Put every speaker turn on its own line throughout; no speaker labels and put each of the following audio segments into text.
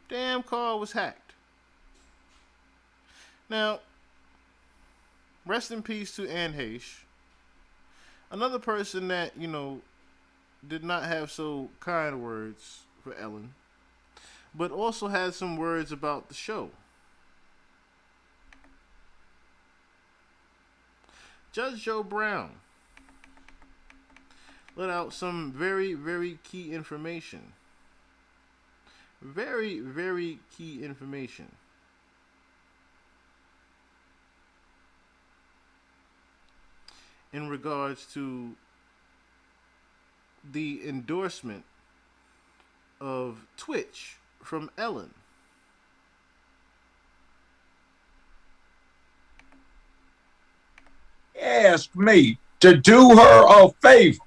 Damn call was hacked. Now, rest in peace to Anne Heche. Another person that, did not have so kind words for Ellen, but also had some words about the show. Judge Joe Brown let out some very, very key information. Very, very key information. In regards to the endorsement of Twitch from Ellen.
Asked me to do her a favor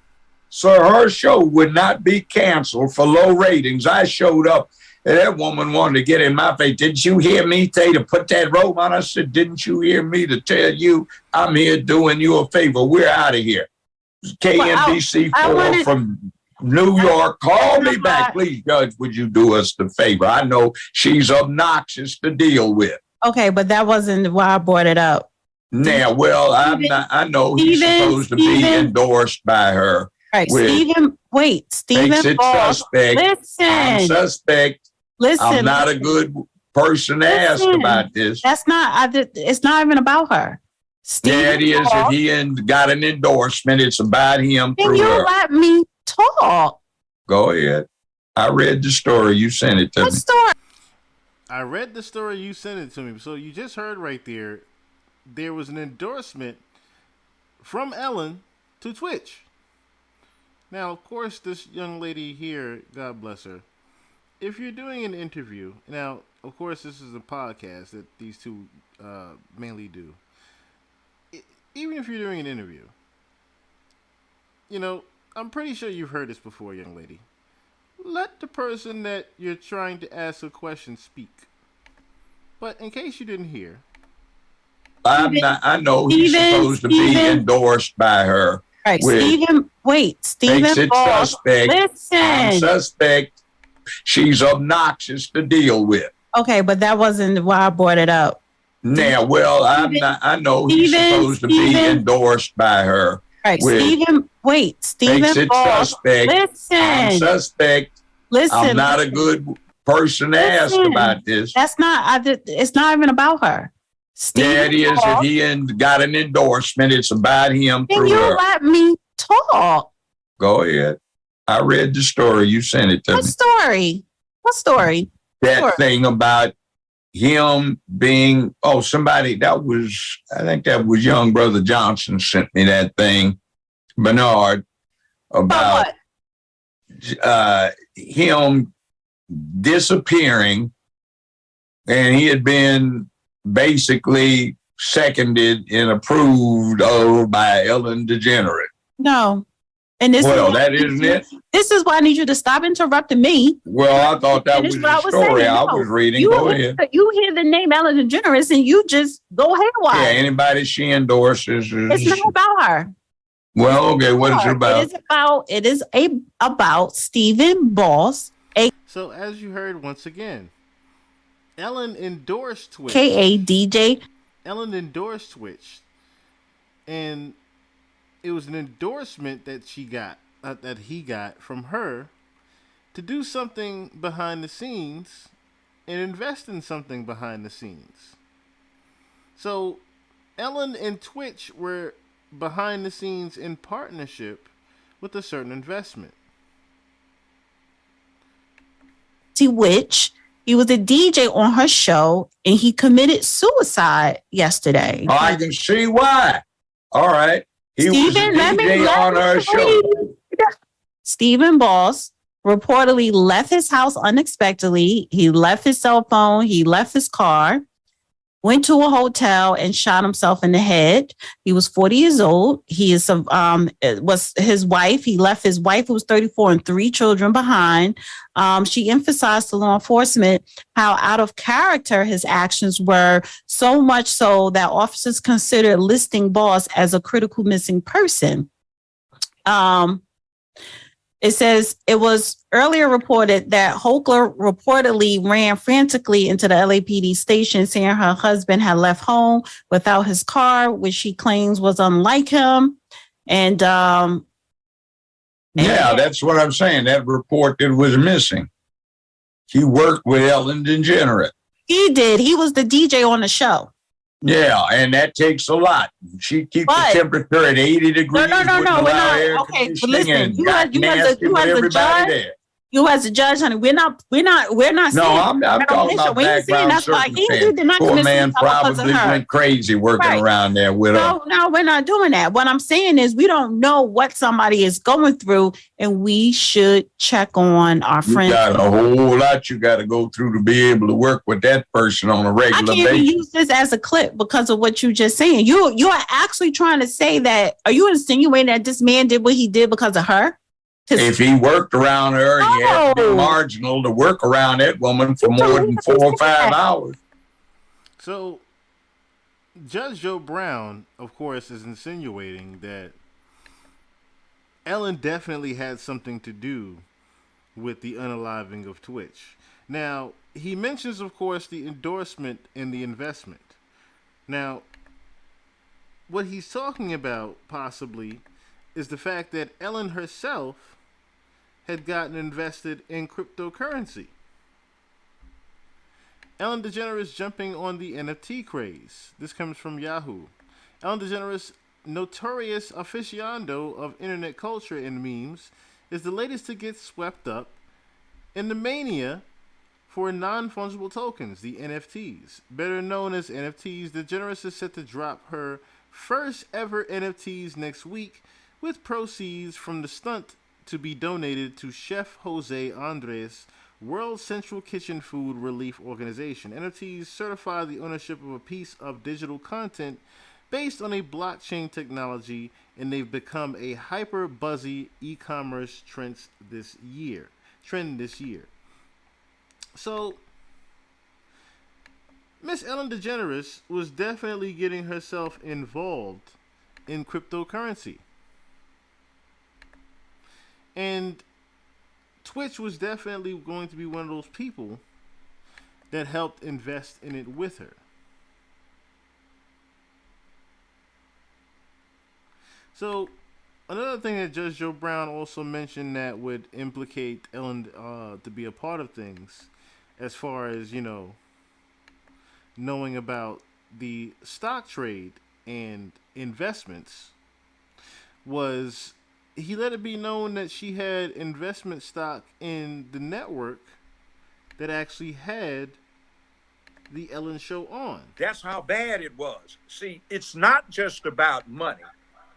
so her show would not be canceled for low ratings. I showed up and that woman wanted to get in my face. Didn't you hear me say to put that robe on? I said, didn't you hear me to tell you I'm here doing you a favor? We're out of here. KNBC 4 from New York. Call me back. Please, Judge, would you do us the favor? I know she's obnoxious to deal with.
Okay, but that wasn't why I brought it up.
Now, well, I know he's supposed to be endorsed by her.
Right, Stephen,
makes it suspect.
Listen.
I'm suspect.
Listen.
I'm not a good person to ask about this.
That's not, it's not even about her.
Yeah, it is. If he got an endorsement, it's about him through her.
Can you let me talk?
Go ahead. I read the story. You sent it to me.
What story?
I read the story. You sent it to me. So you just heard right there. There was an endorsement from Ellen to Twitch. Now, of course, this young lady here, God bless her, if you're doing an interview, now, of course, this is a podcast that these two mainly do. Even if you're doing an interview, I'm pretty sure you've heard this before, young lady. Let the person that you're trying to ask a question speak. But in case you didn't hear,
I know he's supposed to be endorsed by her.
Right, Stephen, Stephen.
Makes it suspect.
Listen.
I'm suspect. She's obnoxious to deal with.
Okay, but that wasn't why I brought it up.
Now, well, I know he's supposed to be endorsed by her.
Right, Stephen, Stephen.
Makes it suspect.
Listen.
I'm suspect.
Listen.
I'm not a good person to ask about this.
That's not, it's not even about her. Stephen,
yeah, it is. If he got an endorsement, it's about him through her.
Can you let me talk?
Go ahead. I read the story. You sent it to me.
What story? What story?
That thing about him being, somebody, I think that was young brother Johnson sent me that thing, Bernard, about him disappearing, and he had been basically seconded and approved of by Ellen Degeneres.
No. And this
that isn't it.
This is why I need you to stop interrupting me.
Well, I thought that was the story I was reading. Go ahead.
You hear the name Ellen DeGeneres and you just go haywire.
Yeah, anybody she endorses.
It's not about her.
Well, okay, what is it about?
It is about Stephen Boss.
So as you heard once again, Ellen endorsed Twitch.
KADJ.
Ellen endorsed Twitch. And it was an endorsement that he got from her to do something behind the scenes and invest in something behind the scenes. So Ellen and Twitch were behind the scenes in partnership with a certain investment.
Which he was a DJ on her show and he committed suicide yesterday.
Oh, I can see why. All right. He was a DJ on her show.
Stephen Boss reportedly left his house unexpectedly. He left his cell phone. He left his car, went to a hotel and shot himself in the head. He was 40 years old. He is was his wife. He left his wife, who was 34, and 3 children behind. She emphasized to law enforcement how out of character his actions were, so much so that officers considered listing Boss as a critical missing person. It says it was earlier reported that Hochler reportedly ran frantically into the LAPD station saying her husband had left home without his car, which she claims was unlike him. And
yeah, that's what I'm saying. That report that was missing. He worked with Ellen DeGeneres.
He did. He was the DJ on the show.
Yeah, and that takes a lot. She keeps the temperature at 80 degrees.
No. We're not. Okay, but listen, you as a judge. There. You as a judge, honey, we're not.
No, I'm talking about background circumstances. Poor man probably went crazy working around there with her.
No, we're not doing that. What I'm saying is we don't know what somebody is going through, and we should check on our friends.
You got a whole lot you got to go through to be able to work with that person on a regular basis. I can't even
use this as a clip because of what you just saying. You are actually trying to say that. Are you insinuating that this man did what he did because of her?
If he worked around her, he had to be marginal to work around that woman for more than 4 or 5 hours.
So, Judge Joe Brown, of course, is insinuating that Ellen definitely had something to do with the unaliving of Twitch. Now, he mentions, of course, the endorsement and the investment. Now, what he's talking about, possibly, is the fact that Ellen herself had gotten invested in cryptocurrency. Ellen DeGeneres jumping on the NFT craze. This comes from Yahoo. Ellen DeGeneres, notorious aficionado of internet culture and memes, is the latest to get swept up in the mania for non-fungible tokens, the NFTs. Better known as NFTs, DeGeneres is set to drop her first ever NFTs next week, with proceeds from the stunt to be donated to Chef Jose Andres' World Central Kitchen Food Relief Organization. NFTs certify the ownership of a piece of digital content based on a blockchain technology, and they've become a hyper buzzy e-commerce trend this year. So, Miss Ellen DeGeneres was definitely getting herself involved in cryptocurrency. And Twitch was definitely going to be one of those people that helped invest in it with her. So, another thing that Judge Joe Brown also mentioned that would implicate Ellen to be a part of things, as far as, knowing about the stock trade and investments, was he let it be known that she had investment stock in the network that actually had the Ellen Show on.
That's how bad it was. See, it's not just about money.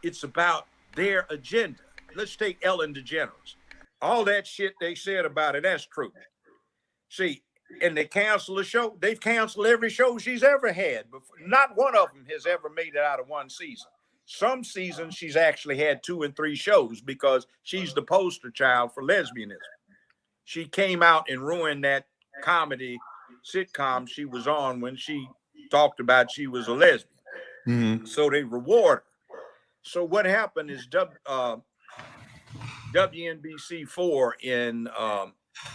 It's about their agenda. Let's take Ellen DeGeneres. All that shit they said about it, that's true. See, and they cancel the show. They've canceled every show she's ever had. Not one of them has ever made it out of one season. Some seasons she's actually had 2 and 3 shows because she's the poster child for lesbianism. She came out and ruined that comedy sitcom she was on when she talked about she was a lesbian. Mm-hmm. So they reward her. So what happened is WNBC4 in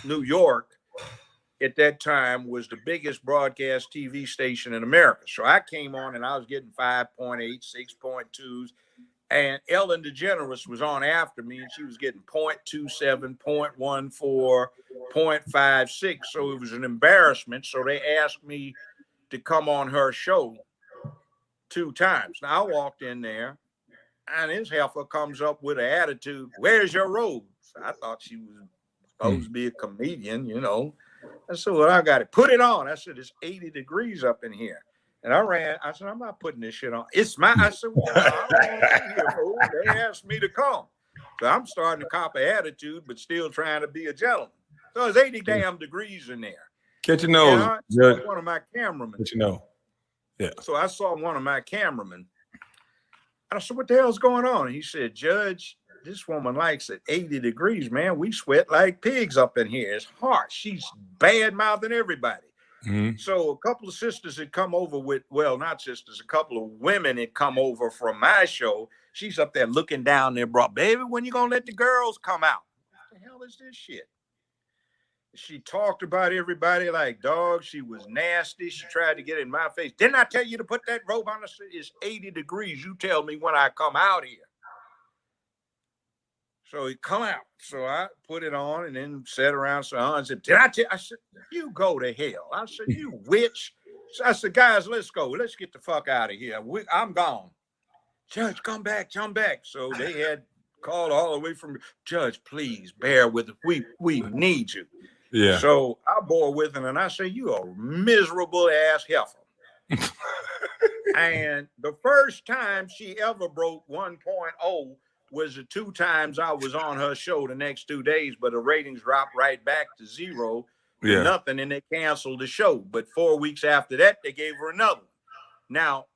New York at that time was the biggest broadcast TV station in America. So I came on and I was getting 5.8, 6.2s. And Ellen DeGeneres was on after me and she was getting 0.27, 0.14, 0.56. So it was an embarrassment. So they asked me to come on her show 2 times. Now I walked in there and his heifer comes up with an attitude, "Where's your robes?" I thought she was supposed to be a comedian, I said, "Well, I got it. Put it on." I said, "It's 80 degrees up in here." And I said, "I'm not putting this shit on. It's my," I said, "Well, I don't want to be here, fool. They asked me to come." So I'm starting to cop an attitude, but still trying to be a gentleman. So it's 80 damn degrees in there.
Catch your nose.
One of my cameramen.
Yeah.
So I saw one of my cameramen. I said, "What the hell's going on?" And he said, "Judge, this woman likes it 80 degrees, man. We sweat like pigs up in here. It's harsh. She's bad-mouthing everybody." Mm-hmm. So a couple of sisters had come over not sisters, a couple of women had come over from my show. She's up there looking down there, "Baby, when you gonna let the girls come out?" the hell is this shit? She talked about everybody like dogs. She was nasty. She tried to get in my face. Didn't I tell you to put that robe on? It's 80 degrees. You tell me when I come out here. So he come out. So I put it on and then sat around. So I said, did I tell you? I said, you go to hell. I said, you witch. So I said, guys, let's go. Let's get the fuck out of here. I'm gone. Judge, come back, come back. So they had called all the way from, Judge, please bear with us. We need you.
Yeah.
So I bore with him and I say, you a miserable ass heifer. And the first time she ever broke 1.0 was the 2 times I was on her show the next 2 days, but the ratings dropped right back to 0 to nothing, and they canceled the show. But 4 weeks after that, they gave her another one. Now,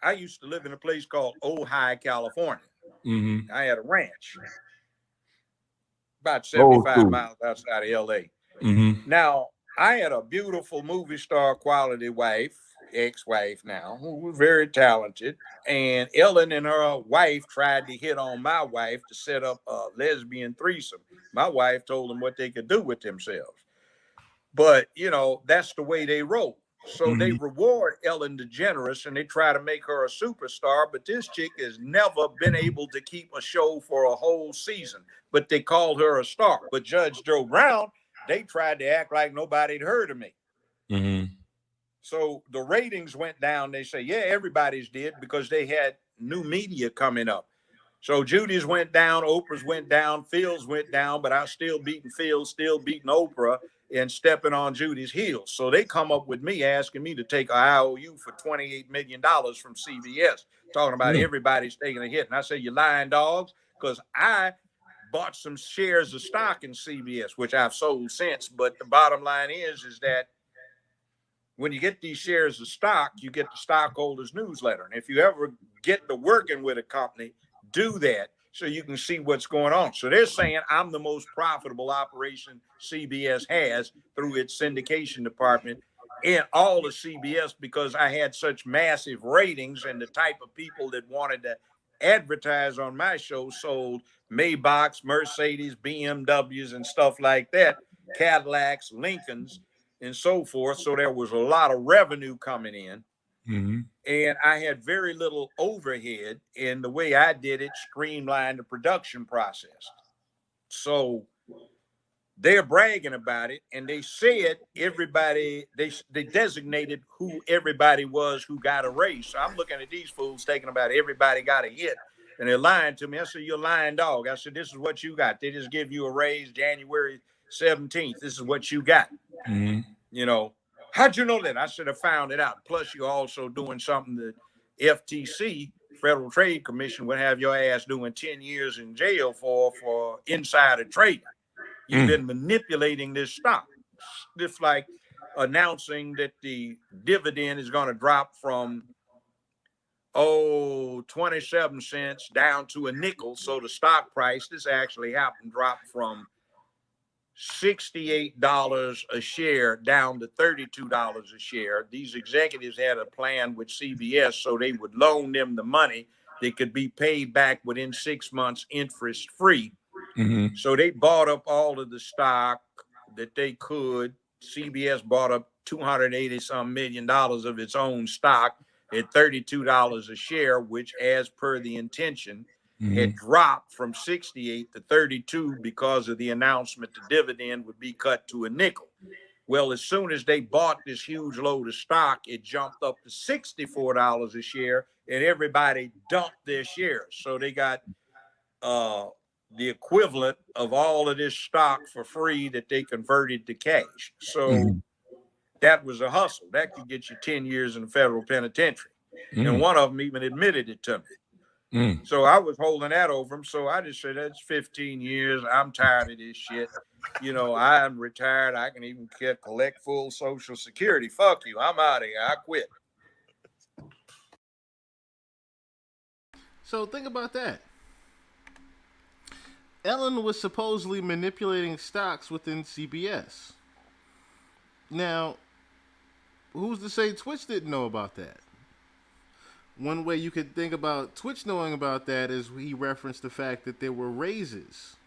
I used to live in a place called Ojai, California.
Mm-hmm.
I had a ranch about 75 miles outside of L.A.
Mm-hmm.
Now, I had a beautiful movie star quality wife, ex-wife now, who was very talented. And Ellen and her wife tried to hit on my wife to set up a lesbian threesome. My wife told them what they could do with themselves. But, you know, that's the way they roll. So they reward Ellen DeGeneres and they try to make her a superstar. But this chick has never been able to keep a show for a whole season. But they called her a star. But Judge Joe Brown, they tried to act like nobody'd heard of me.
Mm-hmm.
So the ratings went down. They say, yeah, everybody's did because they had new media coming up. So Judy's went down, Oprah's went down, Phil's went down, but I still beating Phil, still beating Oprah and stepping on Judy's heels. So they come up with me asking me to take an IOU for $28 million from CBS, talking about everybody's taking a hit. And I say, you lying dogs, because I bought some shares of stock in CBS, which I've sold since. But the bottom line is that when you get these shares of stock, you get the stockholders newsletter. And if you ever get to working with a company, do that so you can see what's going on. So they're saying I'm the most profitable operation CBS has through its syndication department and all of CBS because I had such massive ratings and the type of people that wanted to advertise on my show sold Maybachs, Mercedes, BMWs, and stuff like that, Cadillacs, Lincolns, and so forth. So there was a lot of revenue coming in.
Mm-hmm.
And I had very little overhead. And the way I did it streamlined the production process. So they're bragging about it. And they said everybody, they designated who everybody was who got a raise. So I'm looking at these fools taking about everybody got a hit. And they're lying to me. I said, you're a lying dog. I said, this is what you got. They just give you a raise January 17th. This is what you got.
Mm-hmm.
You know, how'd you know that? I should have found it out. Plus, you're also doing something that FTC, Federal Trade Commission, would have your ass doing 10 years in jail for insider trading. You've been manipulating this stock. Just like announcing that the dividend is going to drop from 27 cents down to a nickel. So the stock price, this actually happened, dropped from $68 a share down to $32 a share. These executives had a plan with CBS so they would loan them the money that could be paid back within 6 months interest free.
Mm-hmm.
So they bought up all of the stock that they could. CBS bought up $280 some million of its own stock at $32 a share, which, as per the intention, had dropped from 68 to 32 because of the announcement the dividend would be cut to a nickel. Well, as soon as they bought this huge load of stock, it jumped up to $64 a share, and everybody dumped their shares. So they got the equivalent of all of this stock for free that they converted to cash. So that was a hustle. That could get you 10 years in the federal penitentiary. And one of them even admitted it to me. So I was holding that over him. So I just said, that's 15 years. I'm tired of this shit. You know, I'm retired. I can even collect full Social Security. Fuck you. I'm out of here. I quit.
So think about that. Ellen was supposedly manipulating stocks within CBS. Now, who's to say Twitch didn't know about that? One way you could think about Twitch knowing about that is he referenced the fact that there were raises.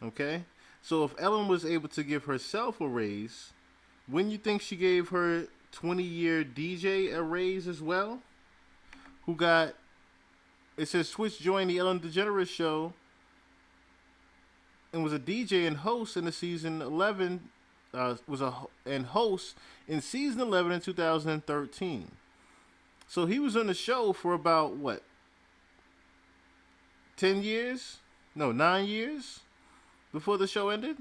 Okay? So if Ellen was able to give herself a raise, wouldn't you think she gave her 20-year DJ a raise as well? Who got, it says Twitch joined the Ellen DeGeneres show and was a DJ and host in the season 11, and host in season 11 in 2013. So he was on the show for about what, 10 years? No, 9 years before the show ended.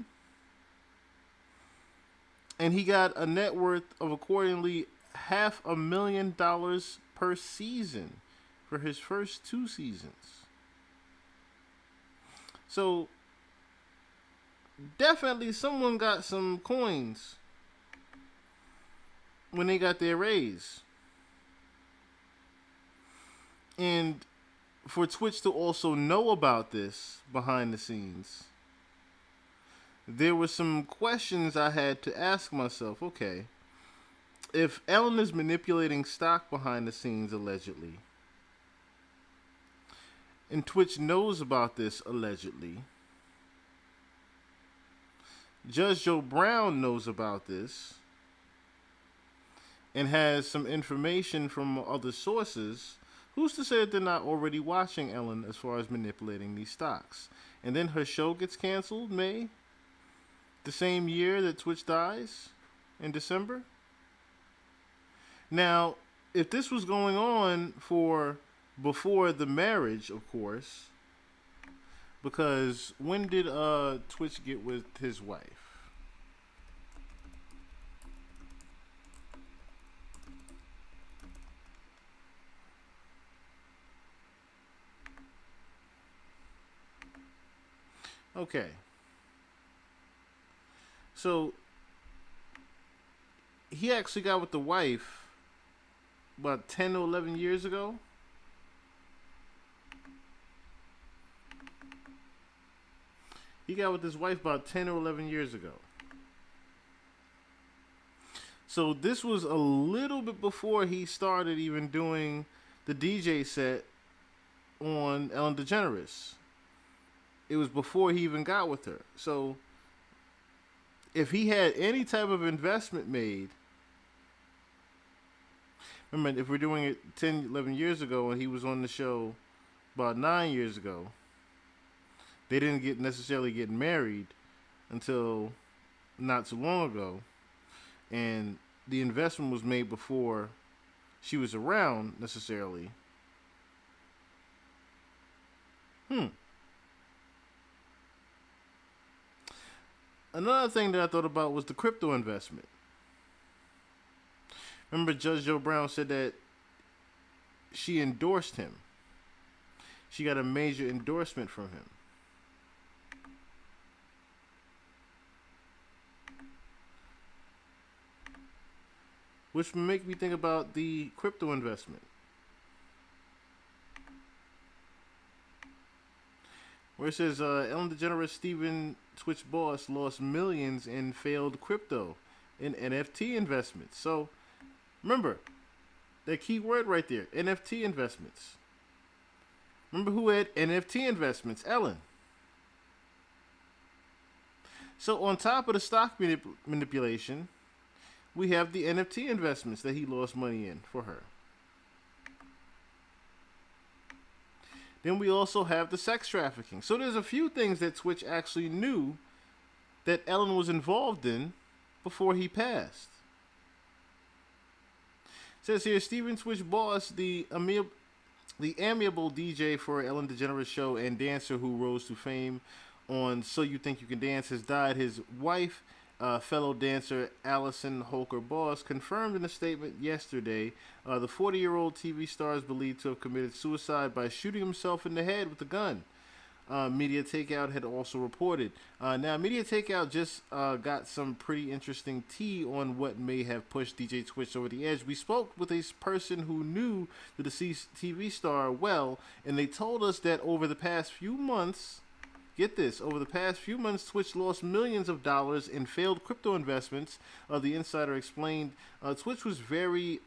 And he got a net worth of accordingly $500,000 per season for his first 2 seasons. So definitely someone got some coins when they got their raise. And for Twitch to also know about this behind the scenes, there were some questions I had to ask myself. Okay, if Ellen is manipulating stock behind the scenes allegedly, and Twitch knows about this allegedly, Judge Joe Brown knows about this and has some information from other sources, who's to say that they're not already watching Ellen as far as manipulating these stocks? And then her show gets canceled May, the same year that Twitch dies, in December. Now, if this was going on for before the marriage, of course, because when did Twitch get with his wife? Okay. So he actually got with the wife about 10 or 11 years ago. He got with his wife about 10 or 11 years ago. So this was a little bit before he started even doing the DJ set on Ellen DeGeneres. It was before he even got with her. So if he had any type of investment made, remember, if we're doing it 10, 11 years ago and he was on the show about 9 years ago, they didn't necessarily get married until not too long ago. And the investment was made before she was around necessarily. Another thing that I thought about was the crypto investment. Remember, Judge Joe Brown said that she endorsed him. She got a major endorsement from him. Which would make me think about the crypto investment. Where it says Ellen DeGeneres Stephen Twitch boss lost millions in failed crypto and NFT investments. So remember that key word right there, NFT investments. Remember who had NFT investments? Ellen. So on top of the stock manipulation, we have the NFT investments that he lost money in for her. Then we also have the sex trafficking. So there's a few things that Twitch actually knew that Ellen was involved in before he passed. It says here, Stephen Twitch boss, the amiable DJ for Ellen DeGeneres show and dancer who rose to fame on So You Think You Can Dance, has died. His wife, fellow dancer Allison Holker Boss, confirmed in a statement yesterday the 40-year-old TV star is believed to have committed suicide by shooting himself in the head with a gun. Media Takeout had also reported. Now, Media Takeout just got some pretty interesting tea on what may have pushed DJ Twitch over the edge. We spoke with a person who knew the deceased TV star well, and they told us that over the past few months, get this, over the past few months, Twitch lost millions of dollars in failed crypto investments. The insider explained Twitch was very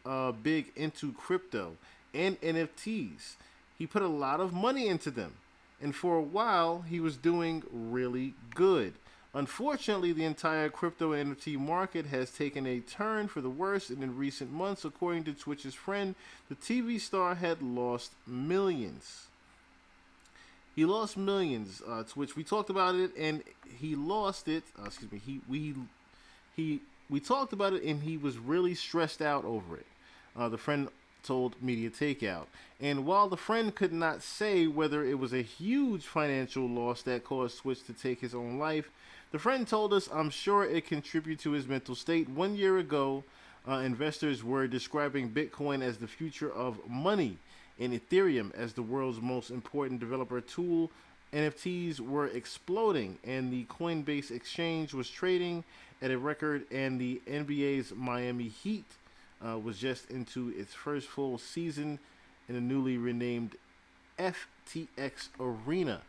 big into crypto and NFTs. He put a lot of money into them. And for a while, he was doing really good. Unfortunately, the entire crypto and NFT market has taken a turn for the worse, and in recent months, according to Twitch's friend, the TV star had lost millions. He lost millions. Twitch. We talked about it, and he lost it. Excuse me. He we talked about it, and he was really stressed out over it. The friend told Media Takeout. And while the friend could not say whether it was a huge financial loss that caused Twitch to take his own life, the friend told us, "I'm sure it contributed to his mental state." 1 year ago, investors were describing Bitcoin as the future of money and Ethereum as the world's most important developer tool. NFTs were exploding, and the Coinbase exchange was trading at a record, and the NBA's Miami Heat was just into its first full season in the newly renamed FTX Arena.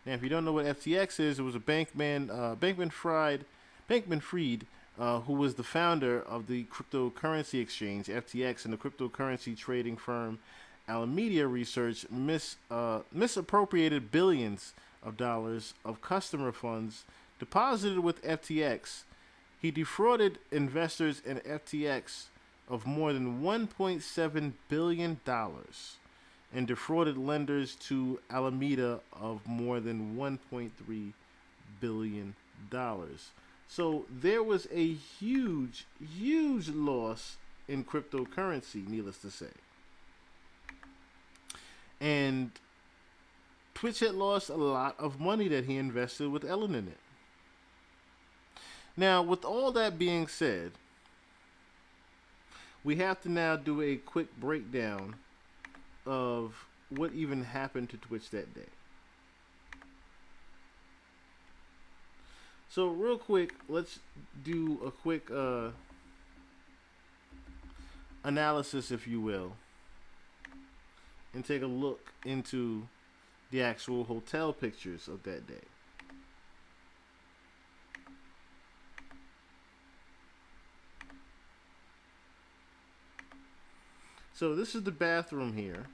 Now, if you don't know what FTX is, it was a Bankman Fried, who was the founder of the cryptocurrency exchange FTX, and the cryptocurrency trading firm Alameda Research misappropriated billions of dollars of customer funds deposited with FTX. He defrauded investors in FTX of more than $1.7 billion and defrauded lenders to Alameda of more than $1.3 billion. So there was a huge, huge loss in cryptocurrency, needless to say. And Twitch had lost a lot of money that he invested with Ellen in it. Now, with all that being said, we have to now do a quick breakdown of what even happened to Twitch that day. So, real quick, let's do a quick analysis, if you will, and take a look into the actual hotel pictures of that day. So this is the bathroom here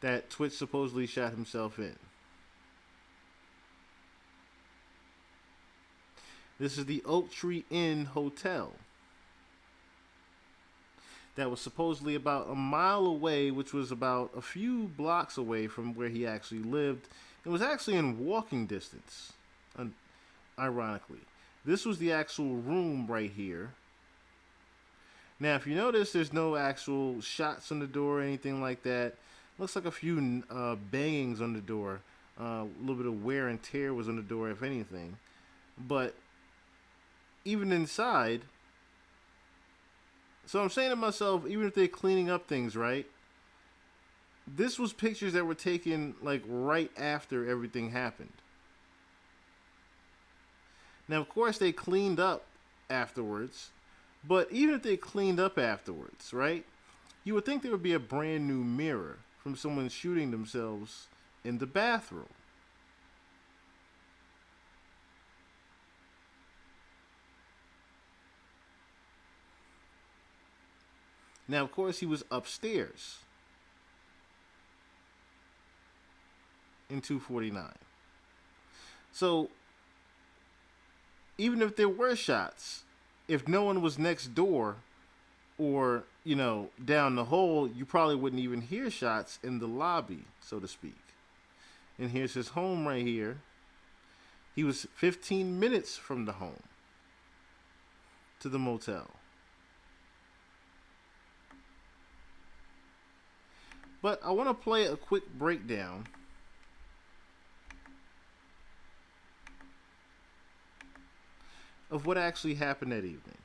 that Twitch supposedly shot himself in. This is the Oak Tree Inn Hotel that was supposedly about a mile away, which was about a few blocks away from where he actually lived. It was actually in walking distance, ironically. This was the actual room right here. Now, if you notice, there's no actual shots on the door or anything like that. Looks like a few bangings on the door. A little bit of wear and tear was on the door, if anything. But even inside, so I'm saying to myself, even if they're cleaning up things, right? This was pictures that were taken like right after everything happened. Now, of course, they cleaned up afterwards. But even if they cleaned up afterwards, right? You would think there would be a brand new mirror from someone shooting themselves in the bathroom. Now, of course, he was upstairs in 249. So, even if there were shots, if no one was next door or, down the hall, you probably wouldn't even hear shots in the lobby, so to speak. And here's his home right here. He was 15 minutes from the home to the motel. But I want to play a quick breakdown of what actually happened that evening.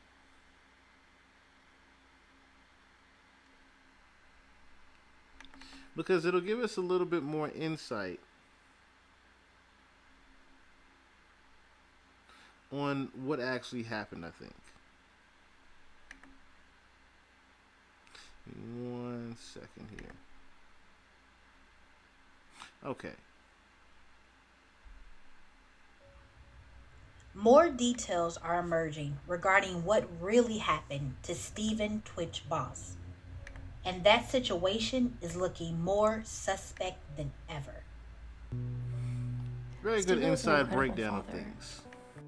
Because it'll give us a little bit more insight on what actually happened, I think. 1 second here. Okay.
More details are emerging regarding what really happened to Stephen Twitch Boss. and that situation is looking more suspect than ever.
Very good
Stephen was an
inside
incredible
breakdown of
father,
things.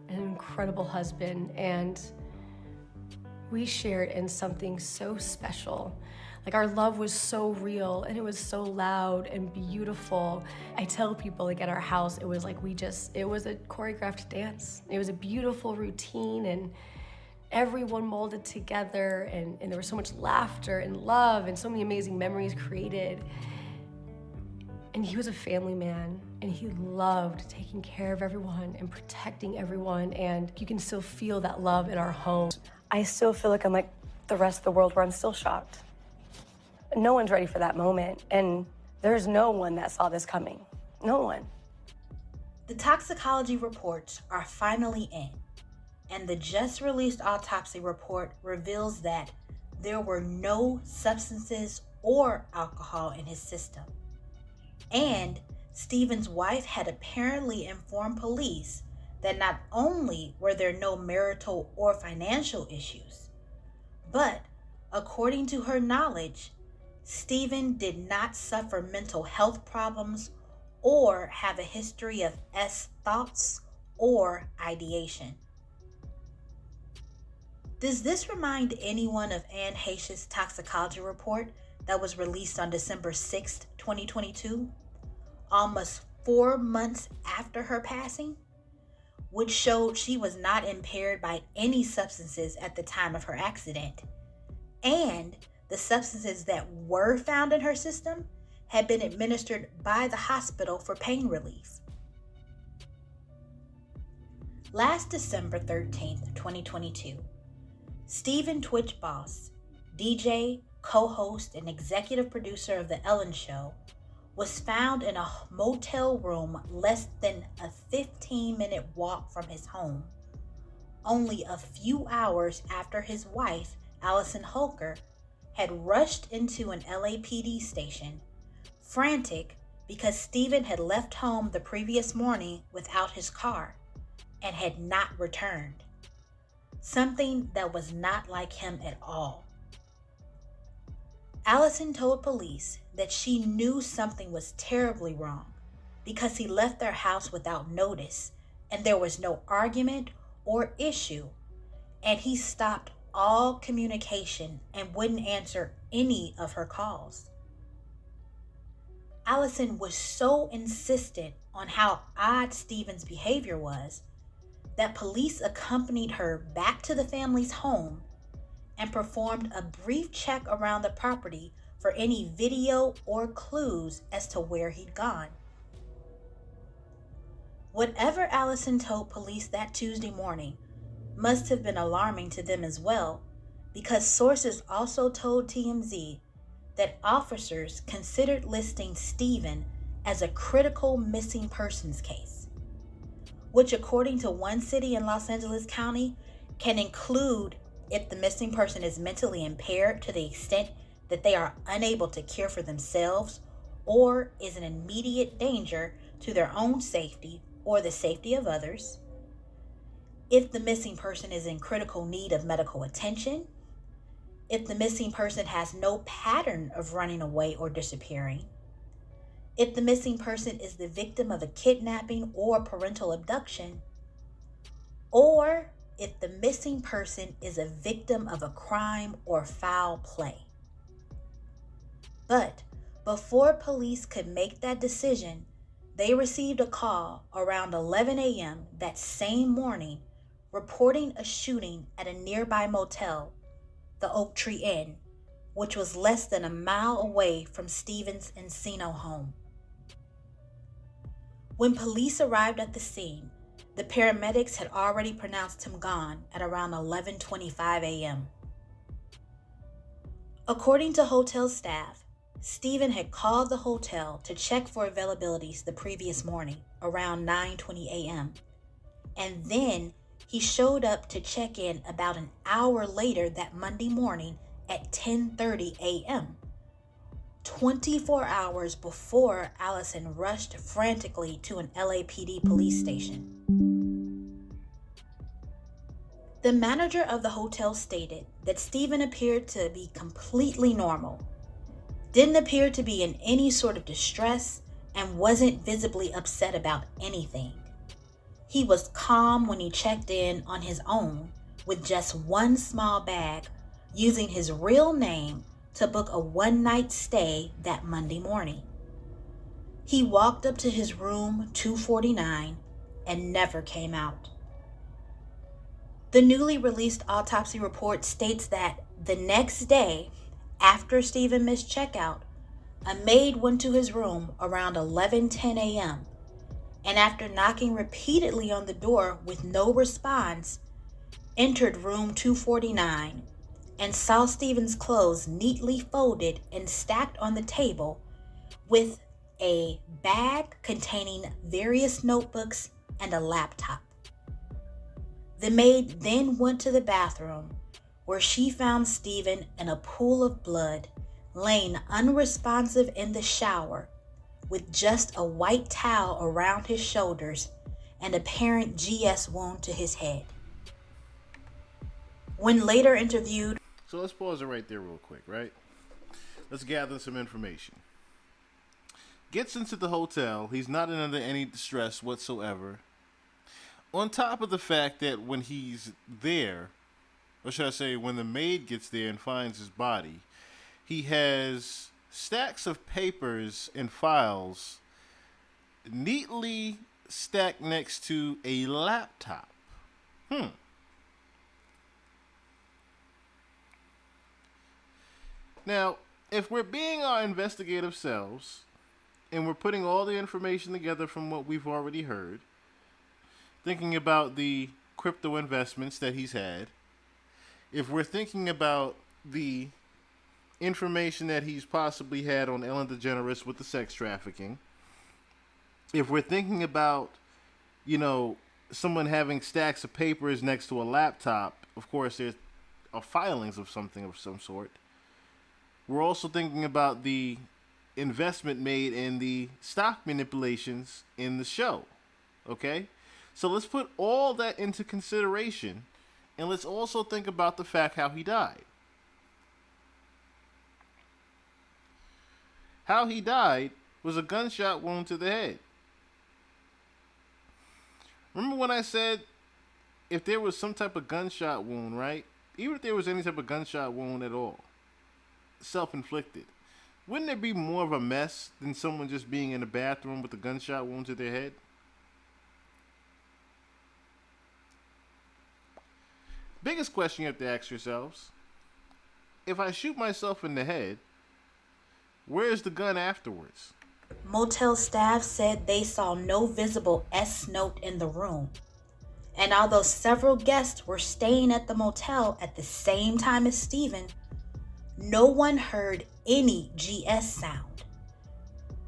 an incredible husband, and we shared in something so special. Like, our love was so real and it was so loud and beautiful. I tell people, like, at our house, it was like it was a choreographed dance. It was a beautiful routine, and everyone molded together, and there was so much laughter and love and so many amazing memories created. And he was a family man, and he loved taking care of everyone and protecting everyone, and you can still feel that love in our home. I still feel like I'm like the rest of the world, where I'm still shocked. No one's ready for that moment, and there's no one that saw this coming. No one.
The toxicology reports are finally in, and the just released autopsy report reveals that there were no substances or alcohol in his system. And Stephen's wife had apparently informed police that not only were there no marital or financial issues, but according to her knowledge, Stephen did not suffer mental health problems or have a history of S thoughts or ideation. Does this remind anyone of Anne Heche's toxicology report that was released on December 6th, 2022, almost 4 months after her passing, which showed she was not impaired by any substances at the time of her accident, and the substances that were found in her system had been administered by the hospital for pain relief. Last December 13th, 2022, Stephen Twitch Boss, DJ, co-host, and executive producer of The Ellen Show, was found in a motel room less than a 15-minute walk from his home, only a few hours after his wife, Allison Holker, had rushed into an LAPD station, frantic because Stephen had left home the previous morning without his car and had not returned. Something that was not like him at all. Allison told police that she knew something was terribly wrong because he left their house without notice and there was no argument or issue, and he stopped all communication and wouldn't answer any of her calls. Allison was so insistent on how odd Stephen's behavior was that police accompanied her back to the family's home and performed a brief check around the property for any video or clues as to where he'd gone. Whatever Allison told police that Tuesday morning must have been alarming to them as well, because sources also told TMZ that officers considered listing Stephen as a critical missing persons case, which according to one city in Los Angeles County can include if the missing person is mentally impaired to the extent that they are unable to care for themselves or is an immediate danger to their own safety or the safety of others, if the missing person is in critical need of medical attention, if the missing person has no pattern of running away or disappearing, if the missing person is the victim of a kidnapping or parental abduction, or if the missing person is a victim of a crime or foul play. But before police could make that decision, they received a call around 11 a.m. that same morning reporting a shooting at a nearby motel, the Oak Tree Inn, which was less than a mile away from Stephen's Encino home. When police arrived at the scene, the paramedics had already pronounced him gone at around 11:25 a.m. According to hotel staff, Stephen had called the hotel to check for availabilities the previous morning around 9:20 a.m. And then he showed up to check in about an hour later that Monday morning at 10:30 a.m., 24 hours before Allison rushed frantically to an LAPD police station. The manager of the hotel stated that Stephen appeared to be completely normal, didn't appear to be in any sort of distress, and wasn't visibly upset about anything. He was calm when he checked in on his own with just one small bag, using his real name to book a one-night stay that Monday morning. He walked up to his room 249 and never came out. The newly released autopsy report states that the next day, after Stephen missed checkout, a maid went to his room around 11:10 a.m. and after knocking repeatedly on the door with no response, entered room 249 and saw Stephen's clothes neatly folded and stacked on the table with a bag containing various notebooks and a laptop. The maid then went to the bathroom, where she found Stephen in a pool of blood, laying unresponsive in the shower, with just a white towel around his shoulders and apparent GS wound to his head. When later interviewed...
So let's pause it right there real quick, right? Let's gather some information. Gets into the hotel. He's not under any distress whatsoever. On top of the fact that when he's there, or should I say when the maid gets there and finds his body, he has stacks of papers and files neatly stacked next to a laptop. Now, if we're being our investigative selves and we're putting all the information together from what we've already heard, thinking about the crypto investments that he's had, if we're thinking about the information that he's possibly had on Ellen DeGeneres with the sex trafficking, if we're thinking about, someone having stacks of papers next to a laptop, of course there are filings of something of some sort. We're also thinking about the investment made in the stock manipulations in the show. Okay? So let's put all that into consideration, and let's also think about the fact how he died. How he died was a gunshot wound to the head. Remember when I said if there was some type of gunshot wound, right? Even if there was any type of gunshot wound at all, self-inflicted, wouldn't there be more of a mess than someone just being in the bathroom with a gunshot wound to their head? Biggest question you have to ask yourselves: if I shoot myself in the head, where's the gun afterwards?
Motel staff said they saw no visible S note in the room. And although several guests were staying at the motel at the same time as Stephen, no one heard any GS sound,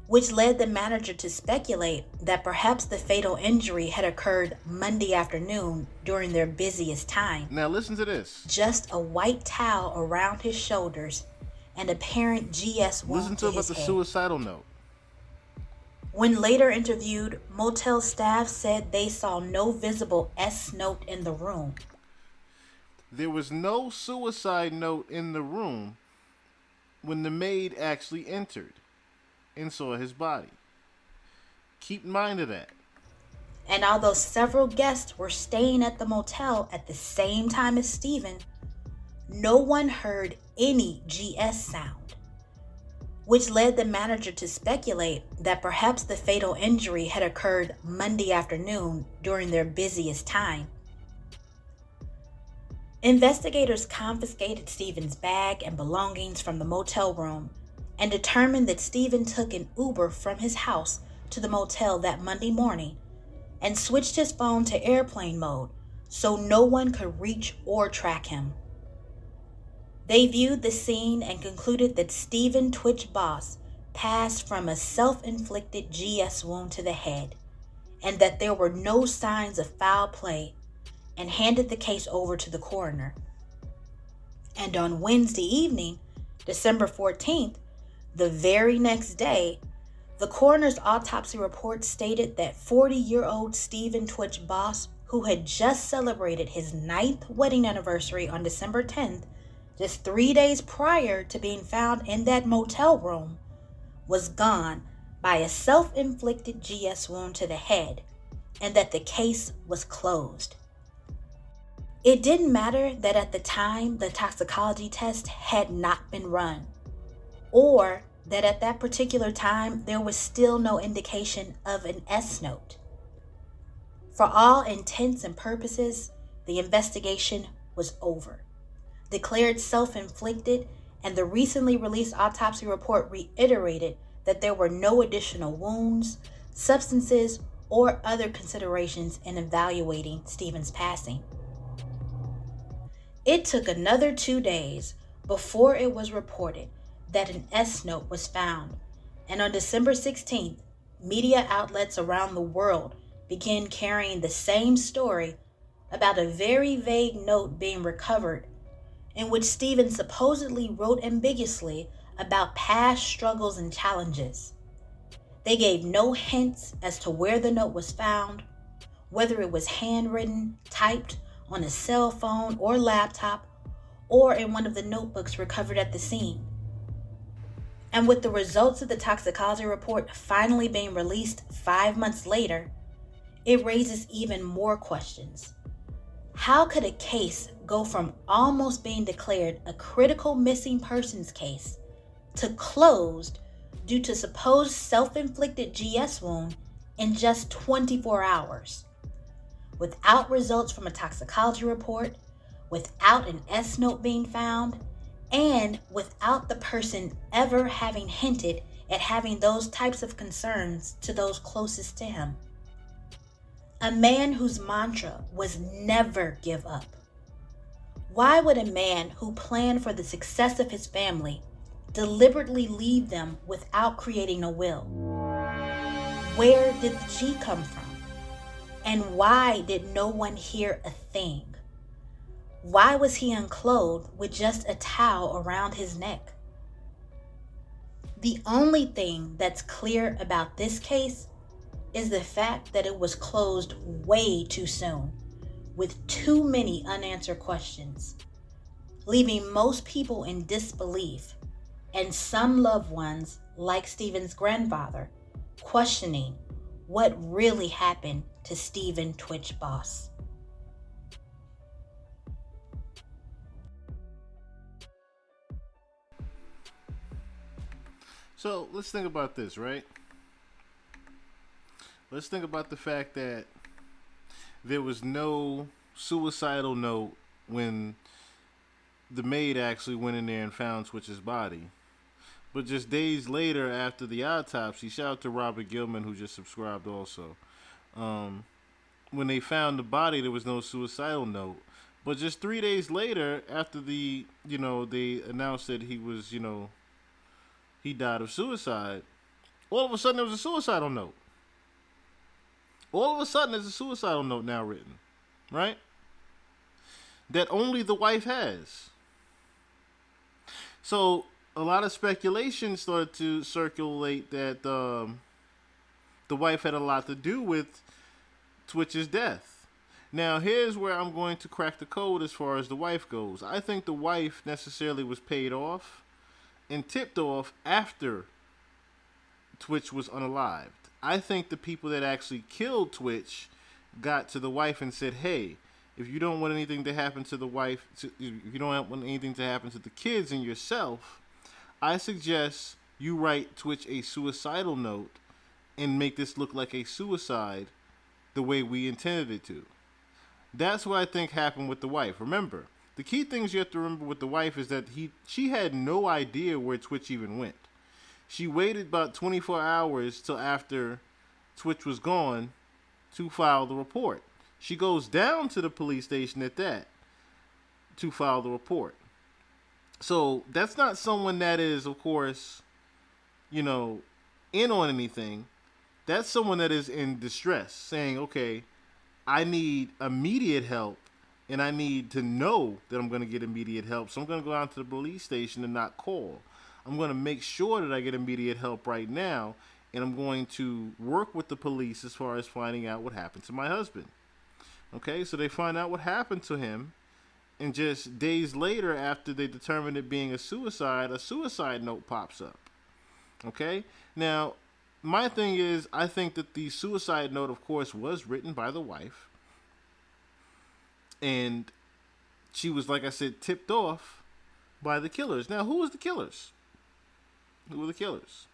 which led the manager to speculate that perhaps the fatal injury had occurred Monday afternoon during their busiest time.
Now listen to this.
Just a white towel around his shoulders and apparent GS wound
Listen
to
to
his
about the
head.
suicidal note.
When later interviewed, motel staff said they saw no visible S note in the room.
There was no suicide note in the room when the maid actually entered and saw his body. Keep in mind of that.
And although several guests were staying at the motel at the same time as Stephen, no one heard any GS sound, which led the manager to speculate that perhaps the fatal injury had occurred Monday afternoon during their busiest time. Investigators confiscated Stephen's bag and belongings from the motel room and determined that Stephen took an Uber from his house to the motel that Monday morning and switched his phone to airplane mode so no one could reach or track him. They viewed the scene and concluded that Stephen Twitch Boss passed from a self-inflicted GS wound to the head and that there were no signs of foul play, and handed the case over to the coroner. And on Wednesday evening, December 14th, the very next day, the coroner's autopsy report stated that 40-year-old Stephen Twitch Boss, who had just celebrated his 9th wedding anniversary on December 10th, just 3 days prior to being found in that motel room, was gone by a self-inflicted GS wound to the head, and that the case was closed. It didn't matter that at the time the toxicology test had not been run, or that at that particular time there was still no indication of an S note. For all intents and purposes, the investigation was over, declared self-inflicted, and the recently released autopsy report reiterated that there were no additional wounds, substances, or other considerations in evaluating Stephen's passing. It took another 2 days before it was reported that an S note was found, and on December 16th, media outlets around the world began carrying the same story about a very vague note being recovered in which Stephen supposedly wrote ambiguously about past struggles and challenges. They gave no hints as to where the note was found, whether it was handwritten, typed on a cell phone or laptop, or in one of the notebooks recovered at the scene. And with the results of the toxicology report finally being released 5 months later, it raises even more questions. How could a case go from almost being declared a critical missing persons case to closed due to supposed self-inflicted GS wound in just 24 hours? Without results from a toxicology report, without an S note being found, and without the person ever having hinted at having those types of concerns to those closest to him. A man whose mantra was never give up. Why would a man who planned for the success of his family deliberately leave them without creating a will? Where did the G come from? And why did no one hear a thing? Why was he unclothed with just a towel around his neck? The only thing that's clear about this case is the fact that it was closed way too soon, with too many unanswered questions, leaving most people in disbelief, and some loved ones, like Stephen's grandfather, questioning what really happened to Stephen Twitch Boss.
So let's think about this, right? Let's think about the fact that there was no suicidal note when the maid actually went in there and found Twitch's body. But just days later, after the autopsy, shout out to Robert Gilman, who just subscribed also. When they found the body, there was no suicidal note. But just 3 days later, after they announced that he was, he died of suicide, all of a sudden there was a suicidal note. All of a sudden there's a suicidal note now written, right? That only the wife has. So a lot of speculation started to circulate that the wife had a lot to do with Twitch's death. Now, here's where I'm going to crack the code as far as the wife goes. I think the wife necessarily was paid off and tipped off after Twitch was unalived. I think the people that actually killed Twitch got to the wife and said, hey, if you don't want anything to happen to the wife, if you don't want anything to happen to the kids and yourself, I suggest you write Twitch a suicidal note and make this look like a suicide the way we intended it to. That's what I think happened with the wife. Remember, the key things you have to remember with the wife is that she had no idea where Twitch even went. She waited about 24 hours till after Twitch was gone to file the report. She goes down to the police station at that to file the report. So that's not someone that is, of course, in on anything. That's someone that is in distress, saying, okay, I need immediate help, and I need to know that I'm going to get immediate help. So I'm going to go down to the police station and not call. I'm going to make sure that I get immediate help right now, and I'm going to work with the police as far as finding out what happened to my husband. Okay, so they find out what happened to him, And just days later, after they determined it being a suicide note pops up. Okay? Now, my thing is, I think that the suicide note, of course, was written by the wife. And she was, like I said, tipped off by the killers. Now, who was the killers? Who were the killers?